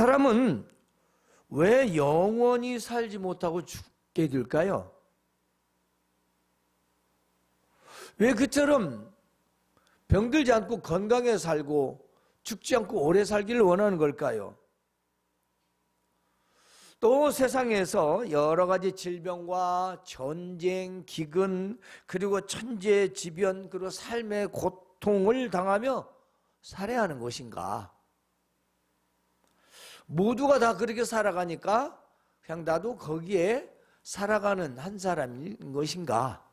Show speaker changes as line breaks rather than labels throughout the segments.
사람은 왜 영원히 살지 못하고 죽게 될까요? 왜 그처럼 병들지 않고 건강해 살고 죽지 않고 오래 살기를 원하는 걸까요? 또 세상에서 여러 가지 질병과 전쟁, 기근, 그리고 천재지변, 그리고 삶의 고통을 당하며 살아야 하는 것인가? 모두가 다 그렇게 살아가니까 그냥 나도 거기에 살아가는 한 사람인 것인가?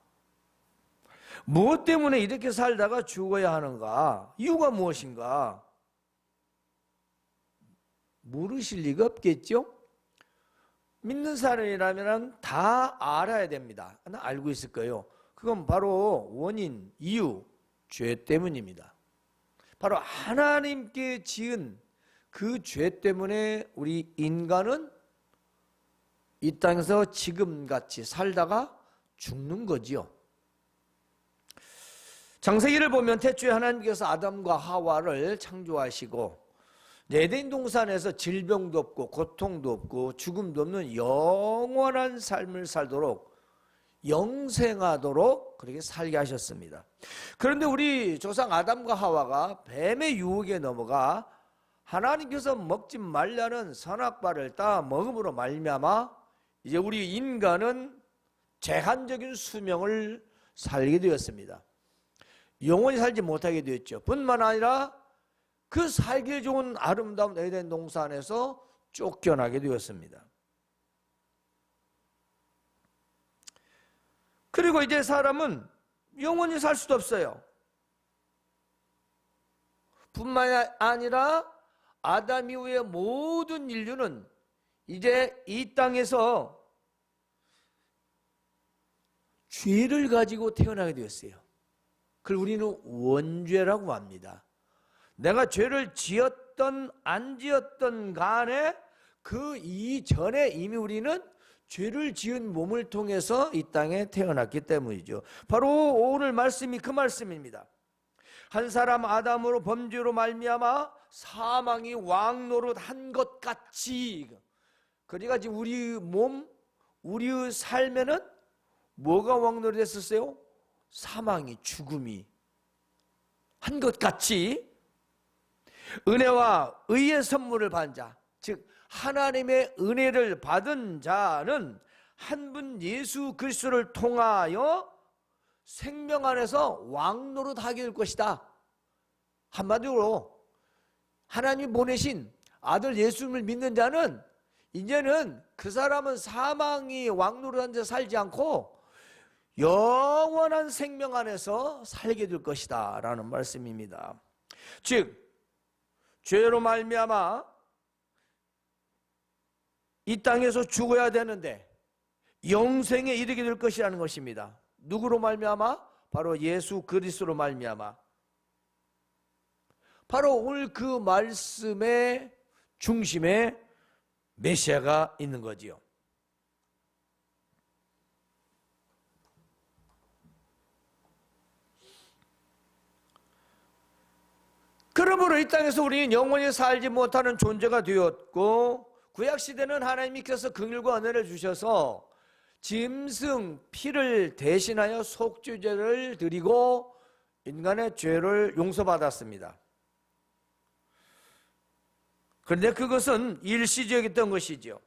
무엇 때문에 이렇게 살다가 죽어야 하는가? 이유가 무엇인가? 모르실 리가 없겠죠? 믿는 사람이라면 다 알아야 됩니다. 나 알고 있을 거예요. 그건 바로 원인, 이유, 죄 때문입니다. 바로 하나님께 지은 그 죄 때문에 우리 인간은 이 땅에서 지금같이 살다가 죽는 거지요. 창세기를 보면 태초에 하나님께서 아담과 하와를 창조하시고 에덴 동산에서 질병도 없고 고통도 없고 죽음도 없는 영원한 삶을 살도록 영생하도록 그렇게 살게 하셨습니다. 그런데 우리 조상 아담과 하와가 뱀의 유혹에 넘어가 하나님께서 먹지 말라는 선악과를 따 먹음으로 말미암아 이제 우리 인간은 제한적인 수명을 살게 되었습니다. 영원히 살지 못하게 되었죠. 뿐만 아니라 그 살기 좋은 아름다운 에덴 동산에서 쫓겨나게 되었습니다. 그리고 이제 사람은 영원히 살 수도 없어요. 뿐만 아니라 아담 이후의 모든 인류는 이제 이 땅에서 죄를 가지고 태어나게 되었어요. 그걸 우리는 원죄라고 합니다. 내가 죄를 지었던 안 지었던 간에 그 이전에 이미 우리는 죄를 지은 몸을 통해서 이 땅에 태어났기 때문이죠. 바로 오늘 말씀이 그 말씀입니다. 한 사람 아담으로 범죄로 말미암아 사망이 왕노릇한 것 같이, 그러니까 지금 우리 몸, 우리의 삶에는 뭐가 왕노릇했었어요? 사망이, 죽음이 한 것 같이 은혜와 의의 선물을 받은 자, 즉 하나님의 은혜를 받은 자는 한 분 예수 그리스도를 통하여 생명 안에서 왕노릇하게 될 것이다. 한마디로 하나님이 보내신 아들 예수님을 믿는 자는 이제는 그 사람은 사망이 왕노릇한 데 살지 않고 영원한 생명 안에서 살게 될 것이다 라는 말씀입니다. 즉 죄로 말미암아 이 땅에서 죽어야 되는데 영생에 이르게 될 것이라는 것입니다. 누구로 말미암아? 바로 예수 그리스도로 말미암아. 바로 오늘 그 말씀의 중심에 메시아가 있는 거지요. 그러므로 이 땅에서 우리는 영원히 살지 못하는 존재가 되었고, 구약시대는 하나님께서 긍휼과 은혜를 주셔서 짐승 피를 대신하여 속죄제를 드리고 인간의 죄를 용서받았습니다. 그런데 그것은 일시적이었던 것이죠.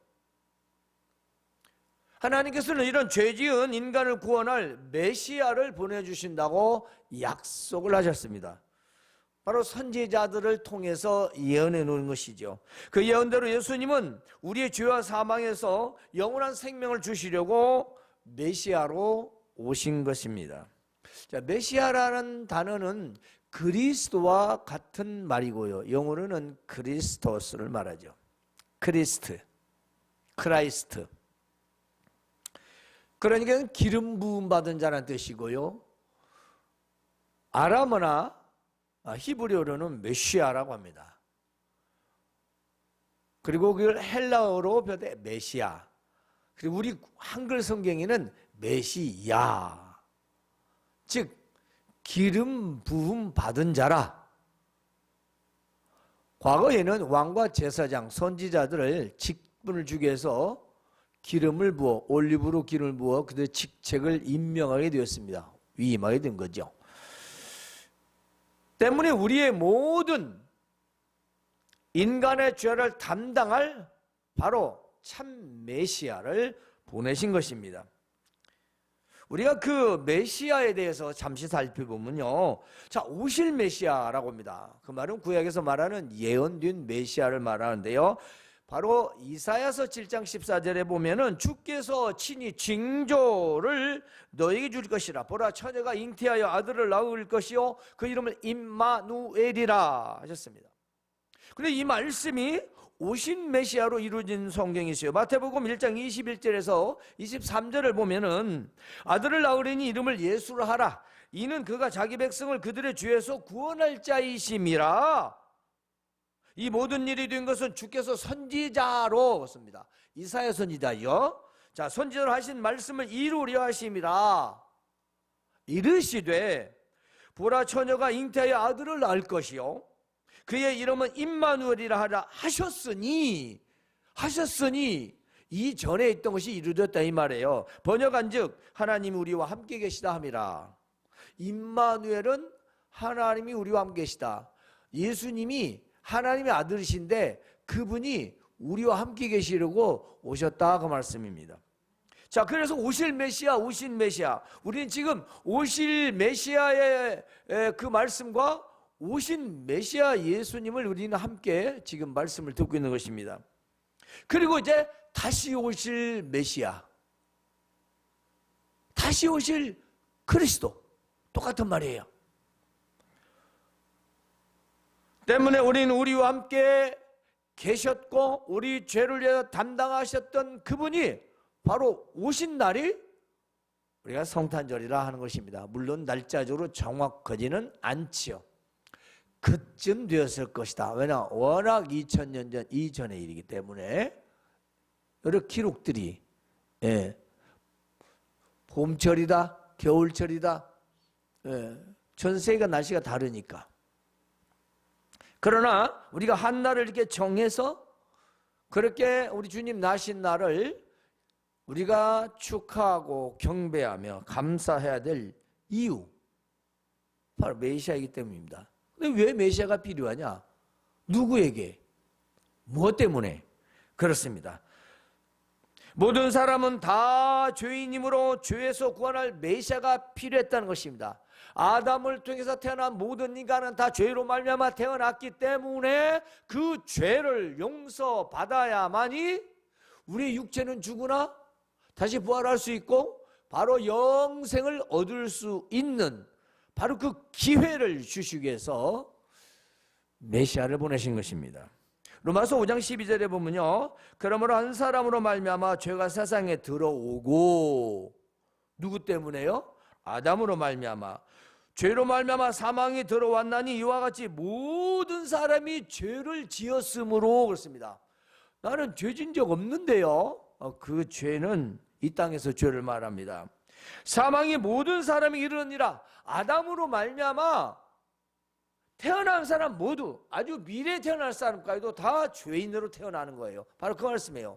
하나님께서는 이런 죄지은 인간을 구원할 메시아를 보내주신다고 약속을 하셨습니다. 바로 선지자들을 통해서 예언해 놓은 것이죠. 그 예언대로 예수님은 우리의 죄와 사망에서 영원한 생명을 주시려고 메시아로 오신 것입니다. 자, 메시아라는 단어는 그리스도와 같은 말이고요. 영어로는 크리스토스를 말하죠. 크라이스트. 그러니까 기름 부음 받은 자라는 뜻이고요. 아람어나 히브리어로는 메시아라고 합니다. 그리고 그걸 헬라어로 표현해 메시아. 그리고 우리 한글 성경에는 메시야. 즉 기름 부음 받은 자라. 과거에는 왕과 제사장, 선지자들을 직분을 주기 위해서 기름을 부어, 올리브로 기름을 부어 그들의 직책을 임명하게 되었습니다. 위임하게 된 거죠. 때문에 우리의 모든 인간의 죄를 담당할 바로 참 메시아를 보내신 것입니다. 우리가 그 메시아에 대해서 잠시 살펴보면요, 자, 오실 메시아라고 합니다. 그 말은 구약에서 말하는 예언된 메시아를 말하는데요, 바로 이사야서 7장 14절에 보면은 주께서 친히 징조를 너에게 줄 것이라. 보라, 처녀가 잉태하여 아들을 낳을 것이요 그 이름을 임마누엘이라 하셨습니다. 그런데 이 말씀이 오신 메시아로 이루어진 성경이 있어요. 마태복음 1장 21절에서 23절을 보면은 아들을 낳으리니 이름을 예수라 하라. 이는 그가 자기 백성을 그들의 죄에서 구원할 자이심이라. 이 모든 일이 된 것은 주께서 선지자로 씁니다. 이사야 선지자요. 자, 선지자로 하신 말씀을 이루려 하심이라. 이르시되 보라, 처녀가 잉태하여 아들을 낳을 것이요 그의 이름은 임마누엘이라 하라 하셨으니 이전에 있던 것이 이루어졌다 이 말이에요. 번역한즉 하나님이 우리와 함께 계시다 함이라. 임마누엘은 하나님이 우리와 함께 계시다. 예수님이 하나님의 아들이신데 그분이 우리와 함께 계시려고 오셨다 그 말씀입니다. 자, 그래서 오실 메시아, 오신 메시아, 우리는 지금 오실 메시아의 그 말씀과 오신 메시아 예수님을 우리는 함께 지금 말씀을 듣고 있는 것입니다. 그리고 이제 다시 오실 메시아, 다시 오실 그리스도, 똑같은 말이에요. 때문에 우리는 우리와 함께 계셨고 우리 죄를 위해 담당하셨던 그분이 바로 오신 날이 우리가 성탄절이라 하는 것입니다. 물론 날짜적으로 정확하지는 않지요. 그쯤 되었을 것이다. 왜냐, 워낙 2000년 전 이전의 일이기 때문에 여러 기록들이 봄철이다, 겨울철이다, 전 세계가 날씨가 다르니까. 그러나 우리가 한 날을 이렇게 정해서 그렇게 우리 주님 나신 날을 우리가 축하하고 경배하며 감사해야 될 이유, 바로 메시아이기 때문입니다. 근데 왜 메시아가 필요하냐? 누구에게? 무엇 때문에? 그렇습니다. 모든 사람은 다 죄인이므로 죄에서 구원할 메시아가 필요했다는 것입니다. 아담을 통해서 태어난 모든 인간은 다 죄로 말미암아 태어났기 때문에 그 죄를 용서받아야만이 우리의 육체는 죽으나 다시 부활할 수 있고 바로 영생을 얻을 수 있는 바로 그 기회를 주시기 위해서 메시아를 보내신 것입니다. 로마서 5장 12절에 보면요, 그러므로 한 사람으로 말미암아 죄가 세상에 들어오고, 누구 때문에요? 아담으로 말미암아. 죄로 말미암아 사망이 들어왔나니 이와 같이 모든 사람이 죄를 지었으므로. 그렇습니다. 나는 죄진 적 없는데요. 그 죄는 이 땅에서 죄를 말합니다. 사망이 모든 사람이 이르느니라. 아담으로 말미암아 태어난 사람 모두, 아주 미래에 태어날 사람까지도 다 죄인으로 태어나는 거예요. 바로 그 말씀이에요.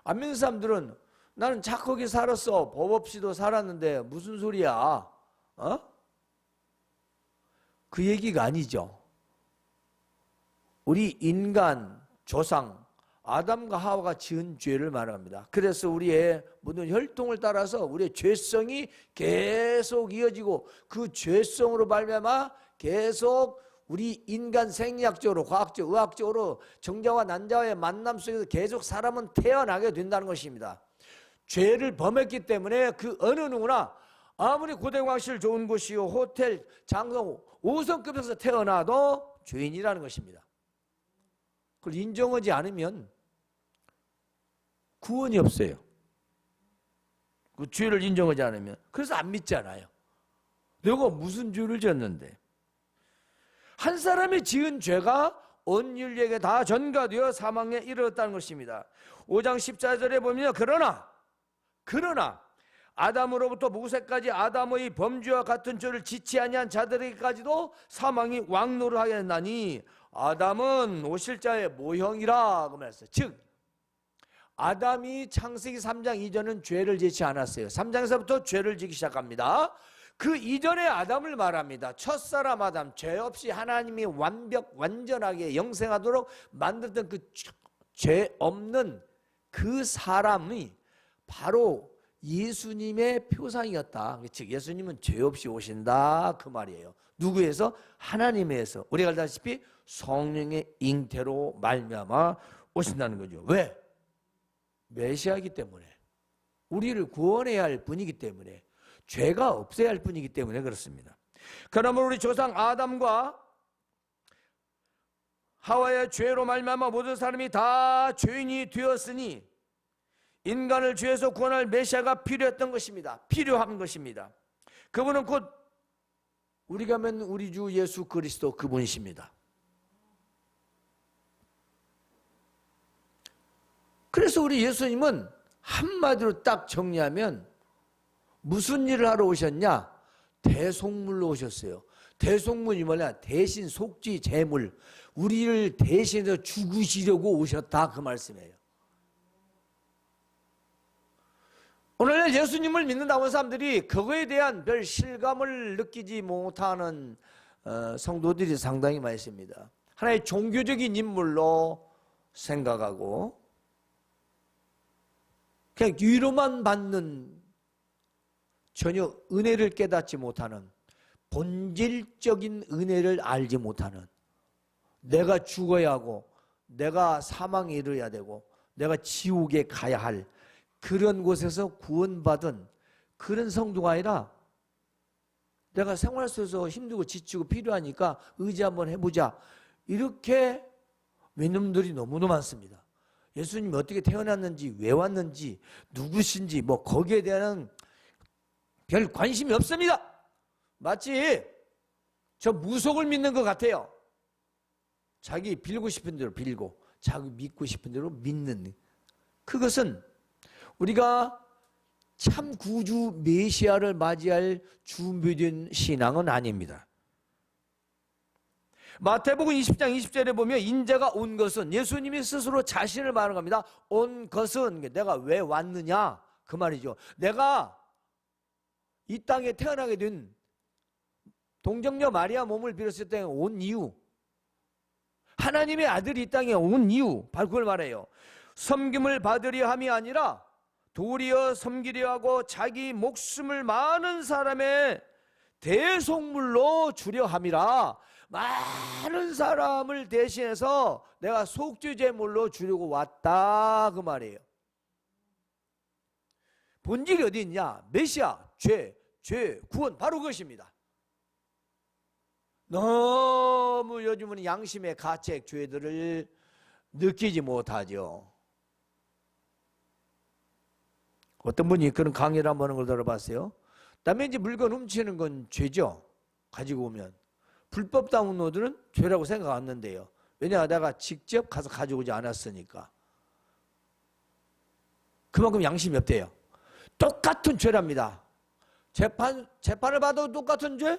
안 믿는 사람들은 나는 착하게 살았어, 법 없이도 살았는데 무슨 소리야? 그 얘기가 아니죠. 우리 인간 조상 아담과 하와가 지은 죄를 말합니다. 그래서 우리의 모든 혈통을 따라서 우리의 죄성이 계속 이어지고 그 죄성으로 말미암아 계속 우리 인간 생리학적으로, 과학적, 의학적으로 정자와 난자와의 만남 속에서 계속 사람은 태어나게 된다는 것입니다. 죄를 범했기 때문에 그 어느 누구나 아무리 고대광실 좋은 곳이요, 호텔, 장성, 5성급에서 태어나도 죄인이라는 것입니다. 그걸 인정하지 않으면 구원이 없어요. 그 죄를 인정하지 않으면. 그래서 안 믿잖아요. 내가 무슨 죄를 지었는데. 한 사람이 지은 죄가 온 인류에게 다 전가되어 사망에 이르렀다는 것입니다. 5장 14절에 보면 그러나 아담으로부터 모세까지 아담의 범죄와 같은 죄를 지치 아니한 자들에게까지도 사망이 왕노를 하게 했나니 아담은 오실 자의 모형이라 그 말했어요. 즉 아담이 창세기 3장 이전은 죄를 짓지 않았어요. 3장에서부터 죄를 짓기 시작합니다. 그 이전의 아담을 말합니다. 첫사람 아담, 죄 없이 하나님이 완전하게 영생하도록 만들었던 그 죄 없는 그 사람이 바로 예수님의 표상이었다. 즉 예수님은 죄 없이 오신다 그 말이에요. 누구에서? 하나님에서. 우리가 알다시피 성령의 잉태로 말미암아 오신다는 거죠. 왜? 메시아이기 때문에, 우리를 구원해야 할 분이기 때문에, 죄가 없어야 할 분이기 때문에 그렇습니다. 그러므로 우리 조상 아담과 하와의 죄로 말미암아 모든 사람이 다 죄인이 되었으니 인간을 죄에서 구원할 메시아가 필요했던 것입니다. 필요한 것입니다. 그분은 곧 우리가 믿는 우리 주 예수 그리스도 그분이십니다. 그래서 우리 예수님은 한마디로 딱 정리하면 무슨 일을 하러 오셨냐? 대속물로 오셨어요. 대속물이 뭐냐? 대신 속죄 제물, 우리를 대신해서 죽으시려고 오셨다 그 말씀이에요. 오늘날 예수님을 믿는다고 하는 사람들이 그거에 대한 별 실감을 느끼지 못하는 성도들이 상당히 많이 있습니다. 하나의 종교적인 인물로 생각하고 그냥 위로만 받는, 전혀 은혜를 깨닫지 못하는, 본질적인 은혜를 알지 못하는, 내가 죽어야 하고 내가 사망에 이르러야 되고 내가 지옥에 가야 할 그런 곳에서 구원받은 그런 성도가 아니라 내가 생활 속에서 힘들고 지치고 필요하니까 의지 한번 해보자, 이렇게 외놈들이 너무도 많습니다. 예수님이 어떻게 태어났는지, 왜 왔는지, 누구신지 뭐 거기에 대한 별 관심이 없습니다. 마치 저 무속을 믿는 것 같아요. 자기 빌고 싶은 대로 빌고 자기 믿고 싶은 대로 믿는, 그것은 우리가 참 구주 메시아를 맞이할 준비된 신앙은 아닙니다. 마태복음 20장 20절에 보면 인자가 온 것은, 예수님이 스스로 자신을 말하는 겁니다. 온 것은 내가 왜 왔느냐 그 말이죠. 내가 이 땅에 태어나게 된 동정녀 마리아 몸을 빌었을 때 온 이유, 하나님의 아들이 이 땅에 온 이유, 바로 그걸 말해요. 섬김을 받으려 함이 아니라 도리어 섬기려 하고 자기 목숨을 많은 사람의 대속물로 주려 함이라. 많은 사람을 대신해서 내가 속죄제물로 주려고 왔다 그 말이에요. 본질이 어디 있냐? 메시아, 죄, 구원, 바로 그것입니다. 너무 요즘은 양심의 가책, 죄들을 느끼지 못하죠. 어떤 분이 그런 강의를 한번 하는 걸 들어봤어요. 남의 집 물건 훔치는 건 죄죠. 가지고 오면. 불법 다운로드는 죄라고 생각 안 한대요. 왜냐, 내가 직접 가서 가져오지 않았으니까. 그만큼 양심이 없대요. 똑같은 죄랍니다. 재판을 받아도 똑같은 죄?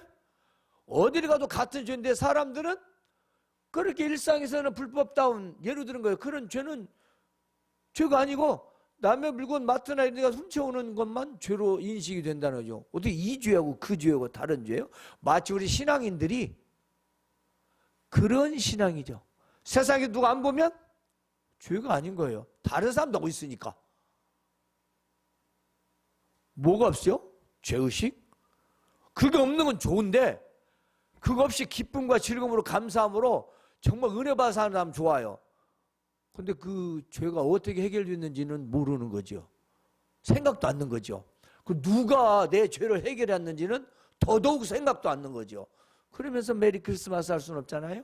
어디를 가도 같은 죄인데 사람들은 그렇게 일상에서는 불법 다운, 예를 드는 거예요. 그런 죄는 죄가 아니고 남의 물건 마트나 이런 데가 훔쳐오는 것만 죄로 인식이 된다는 거죠. 어떻게 이 죄하고 그 죄하고 다른 죄예요? 마치 우리 신앙인들이 그런 신앙이죠. 세상에 누가 안 보면 죄가 아닌 거예요. 다른 사람도 하고 있으니까. 뭐가 없어요? 죄의식? 그게 없는 건 좋은데 그거 없이 기쁨과 즐거움으로 감사함으로 정말 은혜 받아 사는 사람 좋아요. 근데 그 죄가 어떻게 해결됐는지는 모르는 거죠. 생각도 안 는 거죠. 그 누가 내 죄를 해결했는지는 더더욱 생각도 안 는 거죠. 그러면서 메리 크리스마스 할 수는 없잖아요.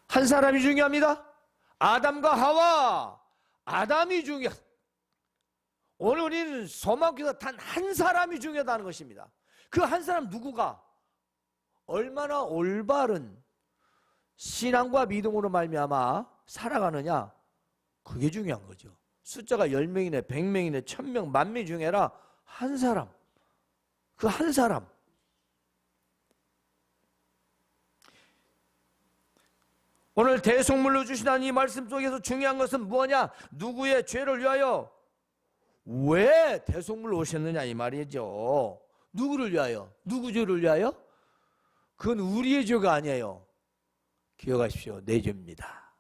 한 사람이 중요합니다. 아담과 하와, 아담이 중요하다. 오늘 우리는 소망교사 단 한 사람이 중요하다는 것입니다. 그 한 사람 누구가 얼마나 올바른 신앙과 믿음으로 말미암아 살아가느냐, 그게 중요한 거죠. 숫자가 10명이네 100명이네 1000명 만명 중에라 한 사람, 그 한 사람, 오늘 대속물로 주시다는 이 말씀 속에서 중요한 것은 뭐냐? 누구의 죄를 위하여? 왜 대속물로 오셨느냐 이 말이죠. 누구를 위하여? 누구 죄를 위하여? 그건 우리의 죄가 아니에요. 기억하십시오. 내 죄입니다.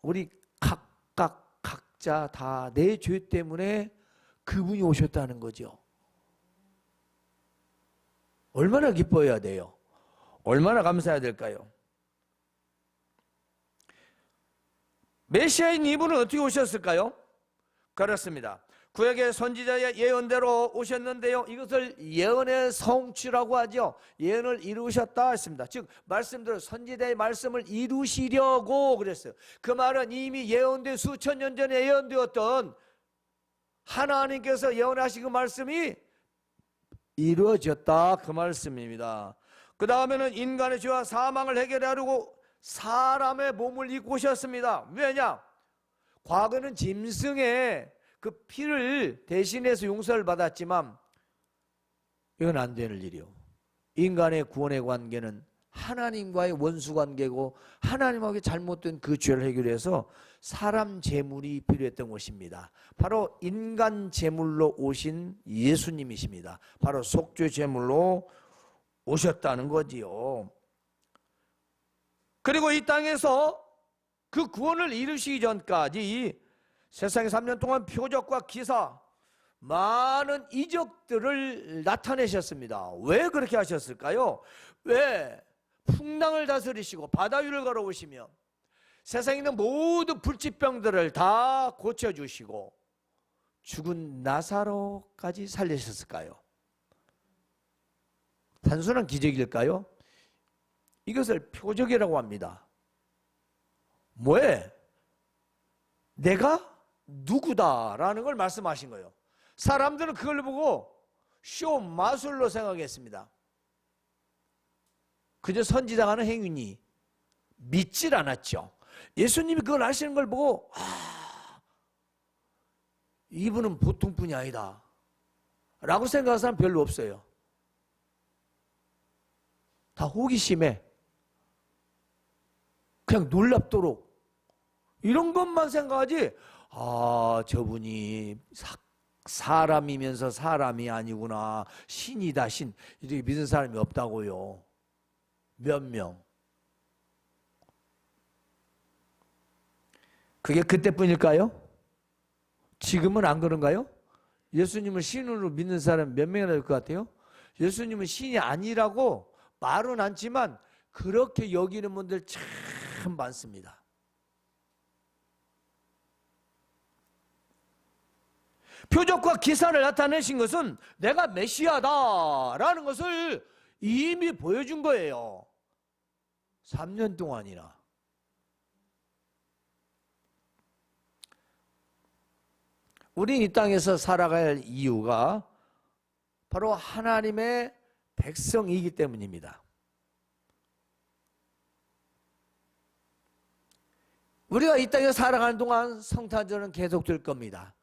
우리 각자 다 내 죄 때문에 그분이 오셨다는 거죠. 얼마나 기뻐해야 돼요? 얼마나 감사해야 될까요? 메시아인 이분은 어떻게 오셨을까요? 그렇습니다. 그에게 선지자의 예언대로 오셨는데요. 이것을 예언의 성취라고 하죠. 예언을 이루셨다 했습니다. 즉 말씀대로 선지자의 말씀을 이루시려고 그랬어요. 그 말은 이미 예언된 수천 년 전에 예언되었던 하나님께서 예언하신 그 말씀이 이루어졌다 그 말씀입니다. 그 다음에는 인간의 죄와 사망을 해결하려고 사람의 몸을 입고 오셨습니다. 왜냐? 과거는 짐승의 그 피를 대신해서 용서를 받았지만 이건 안 되는 일이요. 인간의 구원의 관계는 하나님과의 원수 관계고 하나님하고 잘못된 그 죄를 해결해서 사람 제물이 필요했던 것입니다. 바로 인간 제물로 오신 예수님이십니다. 바로 속죄 제물로 오셨다는 거지요. 그리고 이 땅에서 그 구원을 이루시기 전까지 세상에 3년 동안 표적과 기사, 많은 이적들을 나타내셨습니다. 왜 그렇게 하셨을까요? 왜? 풍랑을 다스리시고 바다 위를 걸어오시며 세상에 있는 모든 불치병들을 다 고쳐주시고 죽은 나사로까지 살리셨을까요? 단순한 기적일까요? 이것을 표적이라고 합니다. 뭐에? 내가 누구다라는 걸 말씀하신 거예요. 사람들은 그걸 보고 쇼 마술로 생각했습니다. 그저 선지자가 하는 행위니 믿질 않았죠. 예수님이 그걸 하시는 걸 보고 이분은 보통 분이 아니다 라고 생각하는 사람 별로 없어요. 다 호기심에 그냥 놀랍도록 이런 것만 생각하지 저분이 사람이면서 사람이 아니구나, 신이다 신, 이렇게 믿는 사람이 없다고요. 몇 명. 그게 그때뿐일까요? 지금은 안 그런가요? 예수님을 신으로 믿는 사람 몇 명이나 될 것 같아요? 예수님은 신이 아니라고 말은 않지만 그렇게 여기는 분들 참 많습니다. 표적과 기사를 나타내신 것은 내가 메시아다라는 것을 이미 보여준 거예요. 3년 동안이나. 우린 이 땅에서 살아가야 할 이유가 바로 하나님의 백성이기 때문입니다. 우리가 이 땅에 살아가는 동안 성탄절은 계속될 겁니다.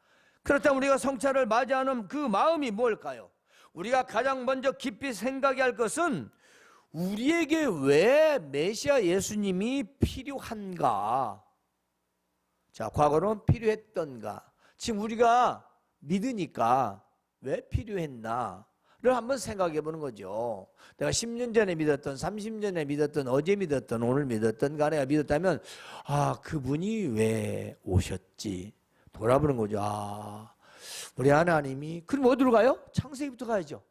그렇다면 우리가 성찬을 맞이하는 그 마음이 뭘까요? 우리가 가장 먼저 깊이 생각해야 할 것은 우리에게 왜 메시아 예수님이 필요한가? 자, 과거는 필요했던가? 지금 우리가 믿으니까 왜 필요했나? 를 한번 생각해 보는 거죠. 내가 10년 전에 믿었던, 30년 전에 믿었던, 어제 믿었던, 오늘 믿었던 간에 믿었다면 그분이 왜 오셨지? 돌아보는 거죠. 우리 하나님이 그럼 어디로 가요? 창세기부터 가야죠.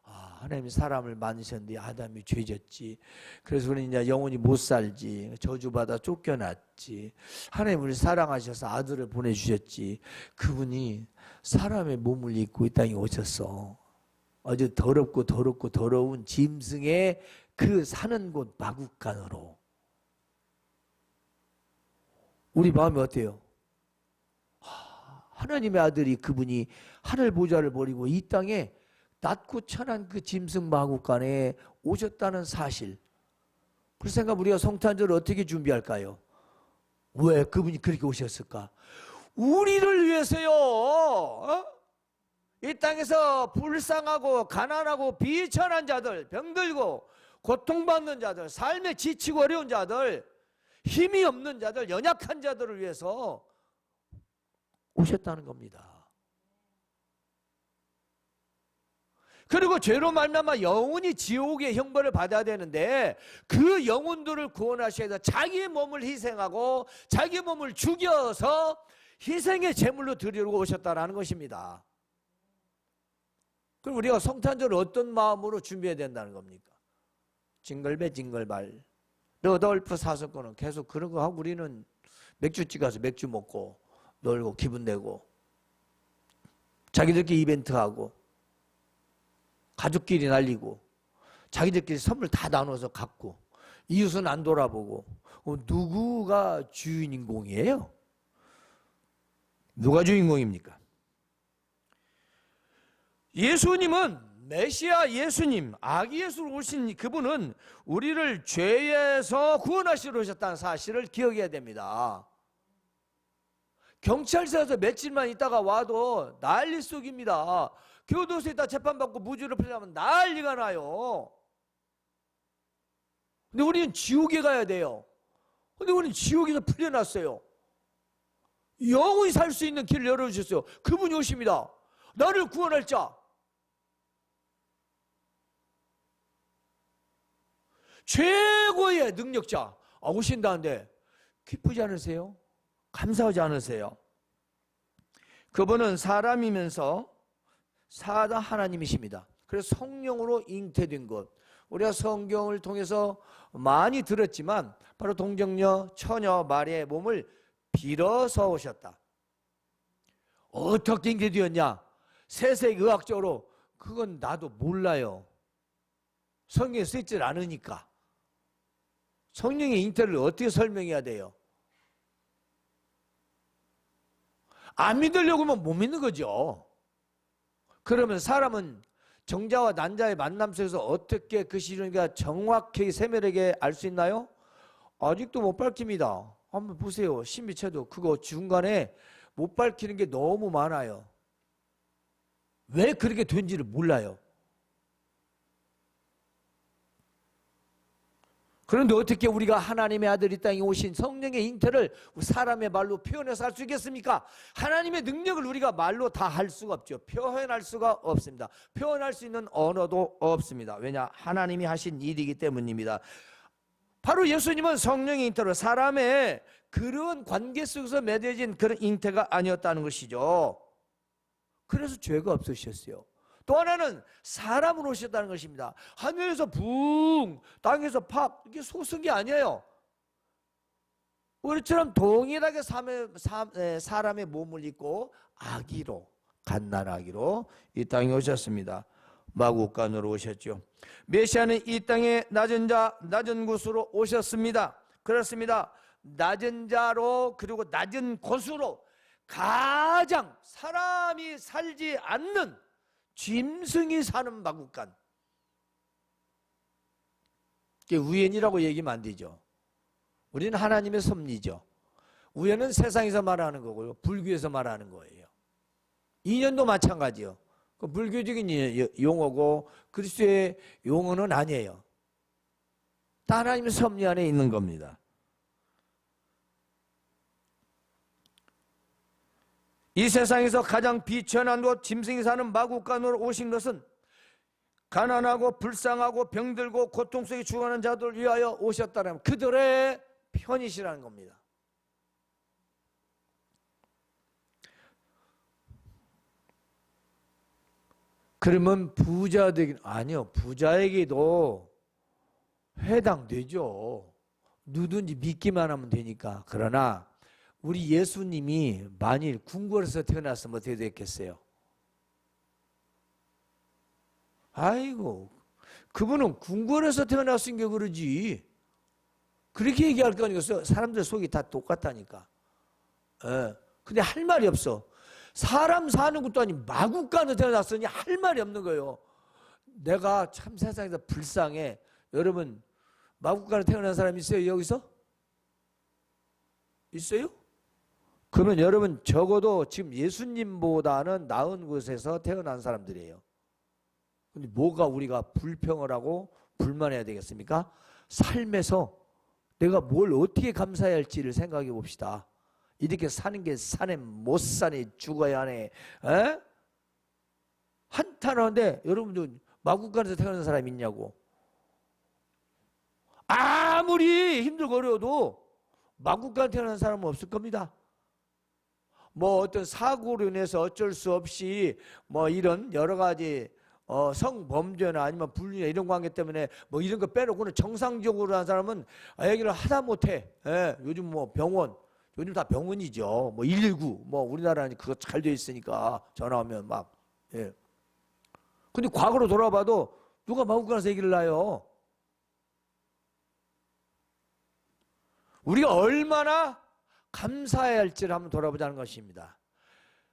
하나님이 사람을 만드셨는데 아담이 죄졌지. 그래서 우리는 이제 영원히 못 살지. 저주받아 쫓겨났지. 하나님 우리 사랑하셔서 아들을 보내주셨지. 그분이 사람의 몸을 입고 이 땅에 오셨어. 아주 더럽고 더러운 짐승의 그 사는 곳 마국간으로. 우리 마음이 어때요? 하나님의 아들이 그분이 하늘 보좌를 버리고 이 땅에 낮고 천한 그 짐승 마국간에 오셨다는 사실. 그래서 우리가 성탄절을 어떻게 준비할까요? 왜 그분이 그렇게 오셨을까? 우리를 위해서요. 이 땅에서 불쌍하고 가난하고 비천한 자들, 병들고 고통받는 자들, 삶에 지치고 어려운 자들, 힘이 없는 자들, 연약한 자들을 위해서 오셨다는 겁니다. 그리고 죄로 말미암아 영원히 지옥의 형벌을 받아야 되는데 그 영혼들을 구원하셔야 돼서 자기의 몸을 희생하고 자기의 몸을 죽여서 희생의 제물로 드리려고 오셨다는 것입니다. 그럼 우리가 성탄절을 어떤 마음으로 준비해야 된다는 겁니까? 징글배 징글발 러돌프 사석거는 계속 그런 거 하고 우리는 맥주집 가서 맥주 먹고 놀고 기분 내고 자기들끼리 이벤트하고 가족끼리 날리고 자기들끼리 선물 다 나눠서 갖고 이웃은 안 돌아보고 누구가 주인공이에요? 누가 주인공입니까? 예수님은 메시아 예수님, 아기 예수로 오신 그분은 우리를 죄에서 구원하시러 오셨다는 사실을 기억해야 됩니다. 경찰서에서 며칠만 있다가 와도 난리 속입니다. 교도소에 있다 재판받고 무죄를 풀려면 난리가 나요. 근데 우리는 지옥에 가야 돼요. 근데 우리는 지옥에서 풀려났어요. 영원히 살 수 있는 길을 열어주셨어요. 그분이 오십니다. 나를 구원할 자. 최고의 능력자 오신다는데 기쁘지 않으세요? 감사하지 않으세요? 그분은 사람이면서 사다 하나님이십니다. 그래서 성령으로 잉태된 것, 우리가 성경을 통해서 많이 들었지만 바로 동정녀 처녀 마리아의 몸을 빌어서 오셨다. 어떻게 잉태되었냐? 세세기 의학적으로 그건 나도 몰라요. 성경에 쓰이질 않으니까. 성령의 잉태를 어떻게 설명해야 돼요? 안 믿으려고 하면 못 믿는 거죠. 그러면 사람은 정자와 난자의 만남 속에서 어떻게 그 시련과 정확하게 세밀하게 알 수 있나요? 아직도 못 밝힙니다. 한번 보세요. 신비체도 그거 중간에 못 밝히는 게 너무 많아요. 왜 그렇게 된지를 몰라요. 그런데 어떻게 우리가 하나님의 아들 이 땅에 오신 성령의 잉태를 사람의 말로 표현해서 할 수 있겠습니까? 하나님의 능력을 우리가 말로 다 할 수가 없죠. 표현할 수가 없습니다. 표현할 수 있는 언어도 없습니다. 왜냐? 하나님이 하신 일이기 때문입니다. 바로 예수님은 성령의 잉태로 사람의 그런 관계 속에서 맺어진 그런 잉태가 아니었다는 것이죠. 그래서 죄가 없으셨어요. 또 하나는 사람으로 오셨다는 것입니다. 하늘에서 붕, 땅에서 팍 이렇게 솟은 게 아니에요. 우리처럼 동일하게 사람의 몸을 입고 아기로, 갓난아기로 이 땅에 오셨습니다. 마구간으로 오셨죠. 메시아는 이 땅에 낮은 자, 낮은 곳으로 오셨습니다. 그렇습니다. 낮은 자로 그리고 낮은 곳으로 가장 사람이 살지 않는 짐승이 사는 마구간. 우연이라고 얘기하면 안 되죠. 우리는 하나님의 섭리죠. 우연은 세상에서 말하는 거고요. 불교에서 말하는 거예요. 인연도 마찬가지요. 그 불교적인 용어고 그리스도의 용어는 아니에요. 다 하나님의 섭리 안에 있는 겁니다. 이 세상에서 가장 비천한 곳 짐승이 사는 마구간으로 오신 것은 가난하고 불쌍하고 병들고 고통 속에 죽어가는 자들을 위하여 오셨다면 그들의 편이시라는 겁니다. 그러면 부자들 아니요, 부자에게도 해당되죠. 누군지 믿기만 하면 되니까. 그러나 우리 예수님이 만일 궁궐에서 태어났으면 어떻게 됐겠어요? 아이고, 그분은 궁궐에서 태어났으니까 그러지. 그렇게 얘기할 거 아니겠어요? 사람들 속이 다 똑같다니까. 근데 할 말이 없어. 사람 사는 것도 아니 마구간에 태어났으니 할 말이 없는 거예요. 내가 참 세상에서 불쌍해. 여러분 마구간에 태어난 사람 있어요? 여기서? 있어요? 그러면 여러분 적어도 지금 예수님보다는 나은 곳에서 태어난 사람들이에요. 근데 뭐가 우리가 불평을 하고 불만해야 되겠습니까? 삶에서 내가 뭘 어떻게 감사해야 할지를 생각해 봅시다. 이렇게 사는 게 사네 못 사네 죽어야 하네. 에? 한탄하는데 여러분들 마국간에서 태어난 사람 있냐고. 아무리 힘들고 어려워도 마국간에 태어난 사람은 없을 겁니다. 뭐 어떤 사고로 인해서 어쩔 수 없이 뭐 이런 여러 가지 성범죄나 아니면 불륜이나 이런 관계 때문에 뭐 이런 거 빼놓고는 정상적으로 한 사람은 얘기를 하다 못해. 예, 요즘 뭐 병원, 요즘 다 병원이죠. 뭐 119, 뭐 우리나라는 그거 잘 돼 있으니까 전화 오면 막. 예. 근데 과거로 돌아봐도 누가 마구간에서 얘기를 나요? 우리가 얼마나 감사해야 할지를 한번 돌아보자는 것입니다.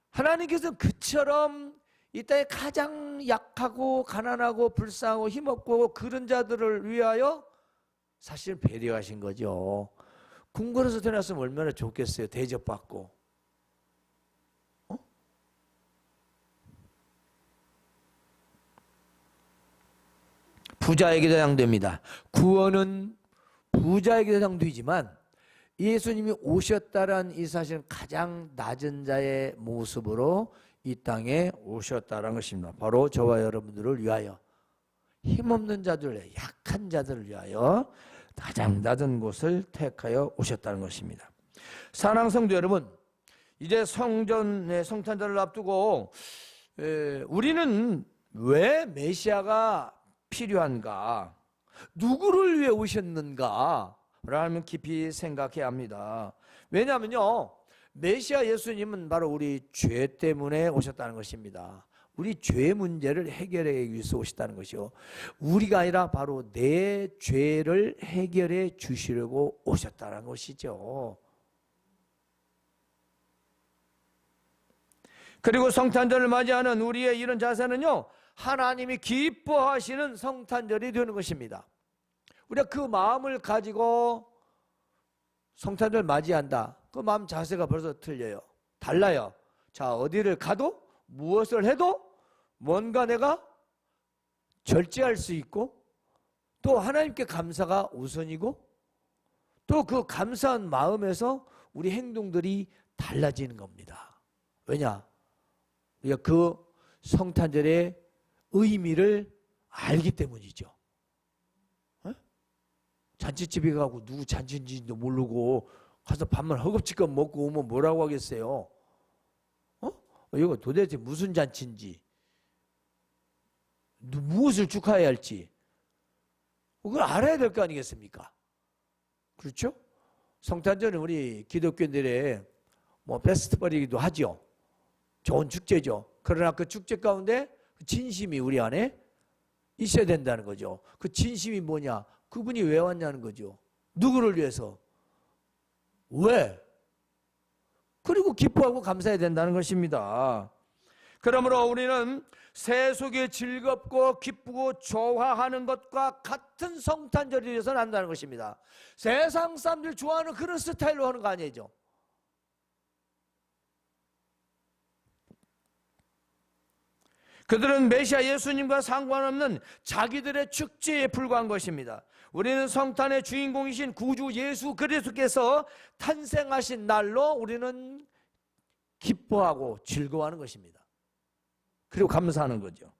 하나님께서는 그처럼 이 땅에 가장 약하고 가난하고 불쌍하고 힘없고 그런 자들을 위하여 사실 배려하신 거죠. 궁궐에서 태어났으면 얼마나 좋겠어요. 대접받고. 부자에게 해당됩니다. 구원은 부자에게 해당되지만 예수님이 오셨다란 이 사실은 가장 낮은 자의 모습으로 이 땅에 오셨다는 것입니다. 바로 저와 여러분들을 위하여, 힘없는 자들, 약한 자들을 위하여 가장 낮은 곳을 택하여 오셨다는 것입니다. 사랑하는 성도 여러분, 이제 성전의 성탄절을 앞두고 우리는 왜 메시아가 필요한가, 누구를 위해 오셨는가 라면 깊이 생각해야 합니다. 왜냐하면요, 메시아 예수님은 바로 우리 죄 때문에 오셨다는 것입니다. 우리 죄 문제를 해결하기 위해서 오셨다는 것이요, 우리가 아니라 바로 내 죄를 해결해 주시려고 오셨다는 것이죠. 그리고 성탄절을 맞이하는 우리의 이런 자세는요, 하나님이 기뻐하시는 성탄절이 되는 것입니다. 우리가 그 마음을 가지고 성탄절 맞이한다, 그 마음 자세가 벌써 틀려요. 달라요. 자, 어디를 가도 무엇을 해도 뭔가 내가 절제할 수 있고, 또 하나님께 감사가 우선이고, 또 그 감사한 마음에서 우리 행동들이 달라지는 겁니다. 왜냐? 우리가 그 성탄절의 의미를 알기 때문이죠. 잔치집에 가고 누구 잔치인지도 모르고 가서 밥만 허겁지겁 먹고 오면 뭐라고 하겠어요? 이거 도대체 무슨 잔치인지, 무엇을 축하해야 할지 그걸 알아야 될 거 아니겠습니까? 그렇죠? 성탄절은 우리 기독교인들의 뭐 페스티벌이기도 하죠. 좋은 축제죠. 그러나 그 축제 가운데 진심이 우리 안에 있어야 된다는 거죠. 그 진심이 뭐냐? 그분이 왜 왔냐는 거죠. 누구를 위해서? 왜? 그리고 기뻐하고 감사해야 된다는 것입니다. 그러므로 우리는 세속에 즐겁고 기쁘고 좋아하는 것과 같은 성탄절이 되어서는 안 된다는 것입니다. 세상 사람들 좋아하는 그런 스타일로 하는 거 아니죠. 그들은 메시아 예수님과 상관없는 자기들의 축제에 불과한 것입니다. 우리는 성탄의 주인공이신 구주 예수 그리스도께서 탄생하신 날로 우리는 기뻐하고 즐거워하는 것입니다. 그리고 감사하는 거죠.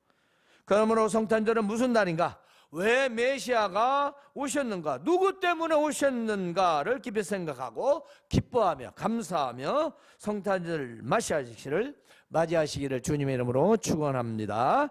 그러므로 성탄절은 무슨 날인가? 왜 메시아가 오셨는가? 누구 때문에 오셨는가를 깊이 생각하고 기뻐하며 감사하며 성탄절 맞이하시기를 주님의 이름으로 축원합니다.